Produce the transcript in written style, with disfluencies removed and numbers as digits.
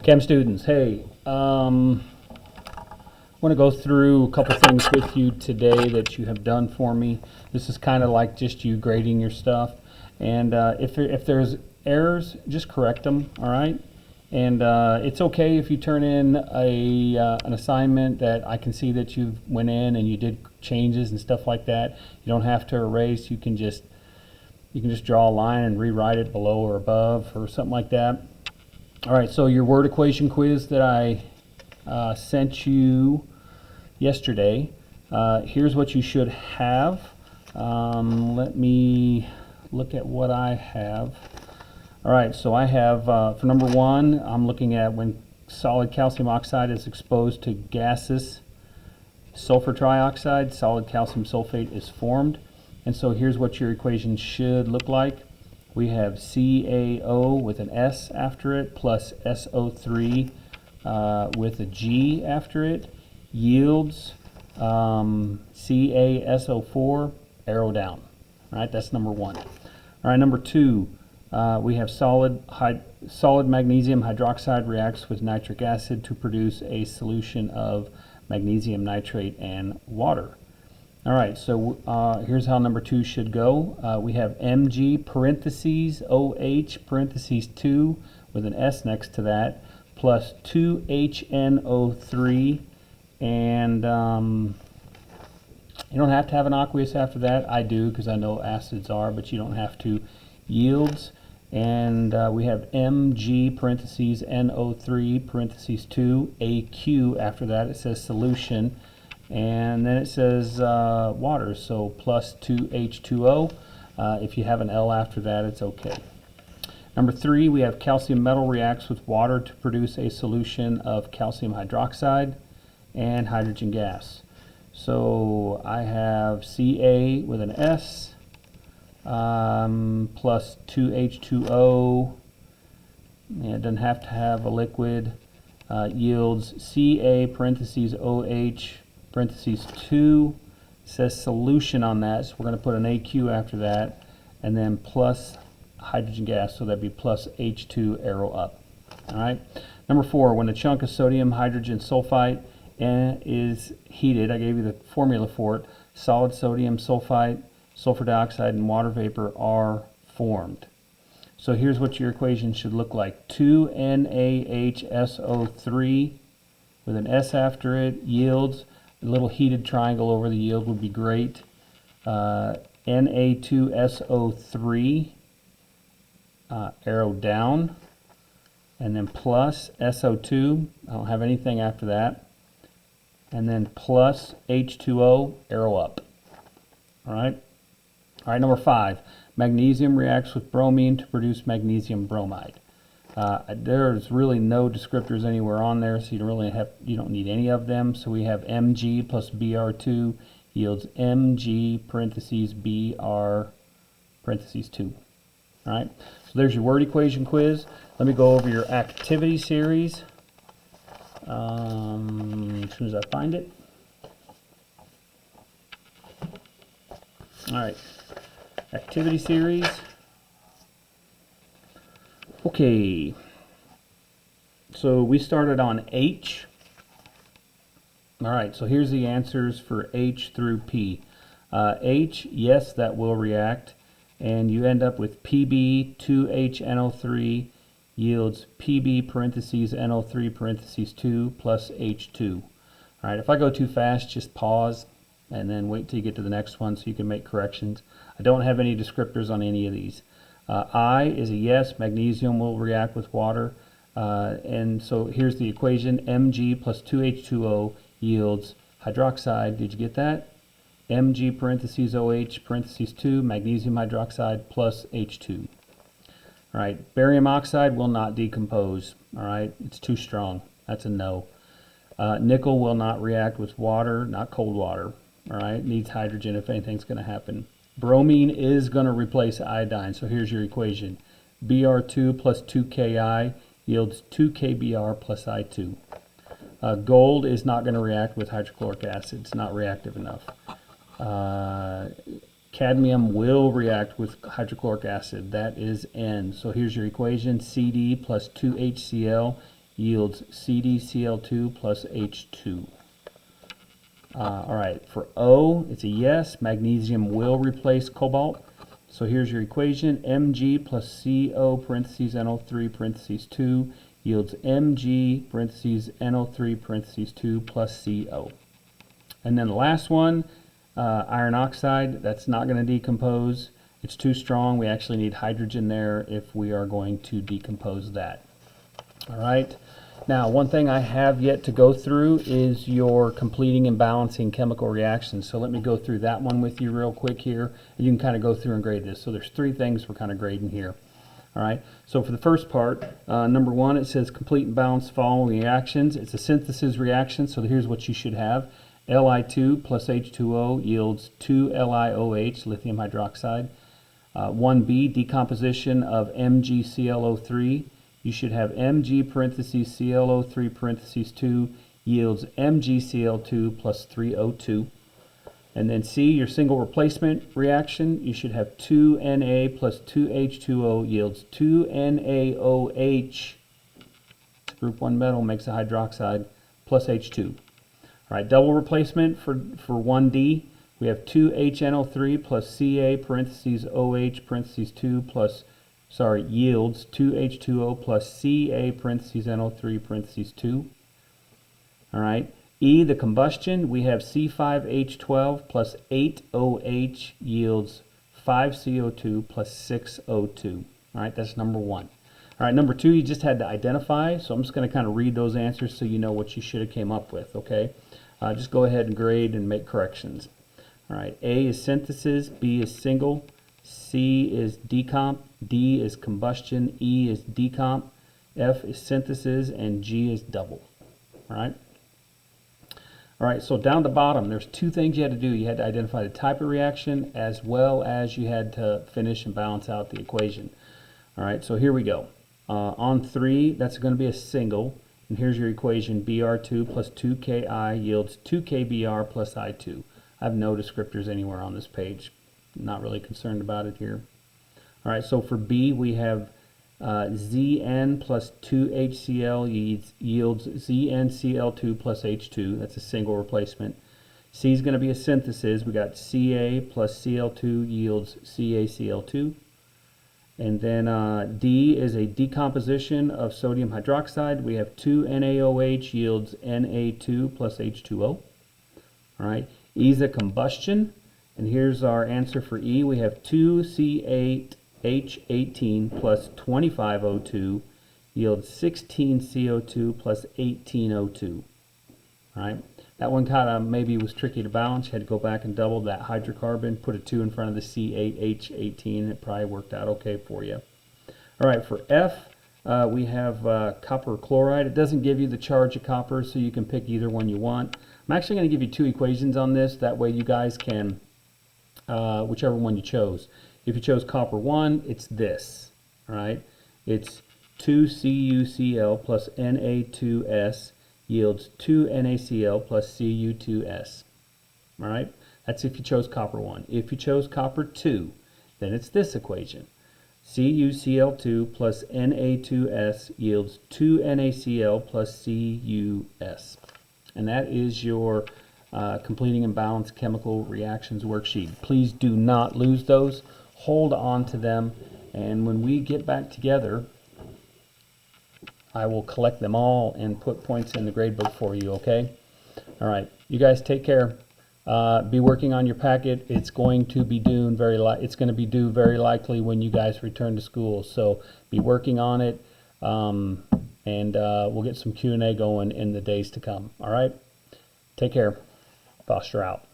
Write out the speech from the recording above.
Chem students, hey, I want to go through a couple things with you today that you have done for me. This is kind of like just you grading your stuff, and if there's errors, just correct them, all right? And it's okay if you turn in an assignment that I can see that you went in and you did changes and stuff like that. You don't have to erase. You can just draw a line and rewrite it below or above or something like that. All right, so your word equation quiz that I sent you yesterday, here's what you should have. Let me look at what I have. All right, so I have, for number one, I'm looking at when solid calcium oxide is exposed to gaseous sulfur trioxide, solid calcium sulfate is formed. And so here's what your equation should look like. We have CaO with an S after it, plus SO3 with a G after it, yields CaSO4, arrow down. All right, that's number one. All right, number two, we have solid magnesium hydroxide reacts with nitric acid to produce a solution of magnesium nitrate and water. All right, so here's how number two should go. We have Mg parentheses OH parentheses 2 with an S next to that, plus 2HNO3, and you don't have to have an aqueous after that. I do because I know acids are, but you don't have to. Yields, and we have Mg parentheses NO3 parentheses 2 AQ after that. It says solution. And then it says water, so plus 2H2O. If you have an L after that, it's okay. Number three, we have calcium metal reacts with water to produce a solution of calcium hydroxide and hydrogen gas. So I have Ca with an S, plus 2H2O. Yeah, it doesn't have to have a liquid. Yields Ca parentheses OH parentheses 2, says solution on that, so we're going to put an AQ after that, and then plus hydrogen gas, so that'd be plus H2, arrow up. All right. Number four, when a chunk of sodium hydrogen sulfite is heated, I gave you the formula for it, solid sodium sulfite, sulfur dioxide, and water vapor are formed. So here's what your equation should look like. 2NaHSO3 with an S after it, yields, a little heated triangle over the yield would be great. Na2SO3, arrow down, and then plus SO2, I don't have anything after that, and then plus H2O, arrow up. All right, number five, magnesium reacts with bromine to produce magnesium bromide. There's really no descriptors anywhere on there, so you don't need any of them. So we have Mg plus Br2 yields Mg parentheses Br parentheses 2. All right, so there's your word equation quiz. Let me go over your activity series as soon as I find it. All right, activity series. Okay, so we started on H. All right, so here's the answers for H through P. H, yes, that will react, and you end up with Pb 2HNO3 yields Pb parentheses NO3 parentheses 2 plus H2. All right, if I go too fast, just pause and then wait till you get to the next one so you can make corrections. I don't have any descriptors on any of these. I is a yes, magnesium will react with water. And so here's the equation, Mg plus 2H2O yields hydroxide. Did you get that? Mg parentheses OH parentheses 2, magnesium hydroxide plus H2. All right, barium oxide will not decompose. All right, it's too strong. That's a no. Nickel will not react with water, not cold water. All right, needs hydrogen if anything's going to happen. Bromine is going to replace iodine, so here's your equation. Br2 plus 2Ki yields 2KBr plus I2. Gold is not going to react with hydrochloric acid. It's not reactive enough. Cadmium will react with hydrochloric acid. That is N. So here's your equation. Cd plus 2HCl yields CdCl2 plus H2. All right, for O, it's a yes. Magnesium will replace cobalt. So here's your equation. Mg plus CO parentheses NO3 parentheses 2 yields Mg parentheses NO3 parentheses 2 plus CO. And then the last one, iron oxide, that's not going to decompose. It's too strong. We actually need hydrogen there if we are going to decompose that. All right. Now, one thing I have yet to go through is your completing and balancing chemical reactions. So let me go through that one with you real quick here. You can kind of go through and grade this. So there's 3 things we're kind of grading here. All right. So for the first part, number 1, it says complete and balance following reactions. It's a synthesis reaction. So here's what you should have. Li2 plus H2O yields 2 LiOH, lithium hydroxide. 1b, decomposition of MgClO3. You should have Mg parentheses ClO3 parentheses 2 yields MgCl2 plus 3O2. And then C, your single replacement reaction, you should have 2Na plus 2H2O yields 2NaOH. Group 1 metal makes a hydroxide plus H2. All right, double replacement for 1D, we have 2HNO3 plus Ca parentheses OH parentheses 2 plus, yields 2H2O plus Ca parentheses NO3 parentheses 2. All right, E, the combustion, we have C5H12 plus 8OH yields 5CO2 plus 6O2. All right, that's number 1. All right, number 2, you just had to identify, so I'm just going to kind of read those answers so you know what you should have came up with, okay? Just go ahead and grade and make corrections. All right, A is synthesis, B is single, C is decomp, D is combustion, E is decomp, F is synthesis, and G is double. All right? All right, so down the bottom, there's 2 things you had to do. You had to identify the type of reaction as well as you had to finish and balance out the equation. All right, so here we go. On 3, that's going to be a single. And here's your equation. Br2 plus 2Ki yields 2KBr plus I2. I have no descriptors anywhere on this page. Not really concerned about it here. All right, so for B, we have Zn plus 2HCl yields ZnCl2 plus H2. That's a single replacement. C is going to be a synthesis. We got Ca plus Cl2 yields CaCl2. And then D is a decomposition of sodium hydroxide. We have 2NaOH yields Na2 plus H2O. All right. E is a combustion. And here's our answer for E. We have 2C8H18 plus 25O2 yields 16CO2 plus 18O2. All right. That one kind of maybe was tricky to balance. You had to go back and double that hydrocarbon, put a 2 in front of the C8H18, and it probably worked out okay for you. All right, for F, we have copper chloride. It doesn't give you the charge of copper, so you can pick either one you want. I'm actually going to give you 2 equations on this. That way you guys can, whichever one you chose. If you chose copper 1, it's this. All right, it's 2CuCl plus Na2S yields 2NaCl plus Cu2S. All right, that's if you chose copper 1. If you chose copper 2, then it's this equation. CuCl2 plus Na2S yields 2NaCl plus Cus. And that is your completing and balanced chemical reactions worksheet. Please do not lose those. Hold on to them. And when we get back together, I will collect them all and put points in the gradebook for you, okay? All right, you guys take care. Be working on your packet. It's going to be due very likely when you guys return to school. So be working on it, and we'll get some Q&A going in the days to come. All right, take care. Foster out.